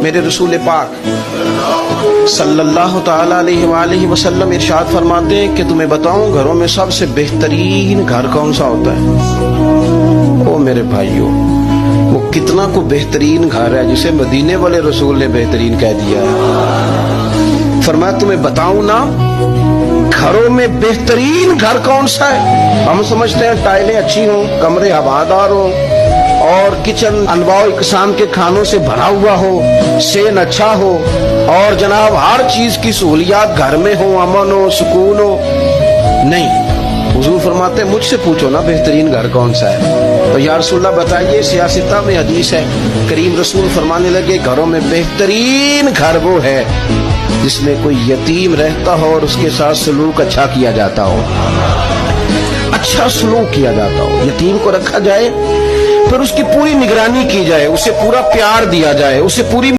میرے رسول پاک صلی اللہ علیہ وسلم ارشاد فرماتے ہیں کہ تمہیں بتاؤں گھروں میں سب سے بہترین گھر کون سا ہوتا ہے؟ او میرے بھائیوں، وہ کتنا کو بہترین گھر ہے جسے مدینے والے رسول نے بہترین کہہ دیا ہے۔ فرمایا تمہیں بتاؤں نا گھروں میں بہترین گھر کون سا ہے؟ ہم سمجھتے ہیں ٹائلیں اچھی ہوں، کمرے ہوادار ہوں اور کچن انواع اقسام کے کھانوں سے بھرا ہوا ہو، سین اچھا ہو اور جناب ہر چیز کی سہولیات گھر میں ہو، امن ہو، سکون ہو۔ نہیں، حضور فرماتے ہیں مجھ سے پوچھو نا بہترین گھر کون سا ہے؟ تو یا رسول اللہ بتائیے، سیاستہ میں حدیث ہے، کریم رسول فرمانے لگے گھروں میں بہترین گھر وہ ہے جس میں کوئی یتیم رہتا ہو اور اس کے ساتھ سلوک اچھا کیا جاتا ہو، اچھا سلوک کیا جاتا ہو، یتیم کو رکھا جائے، پھر اس کی پوری نگرانی کی جائے، اسے پورا پیار دیا جائے، اسے پوری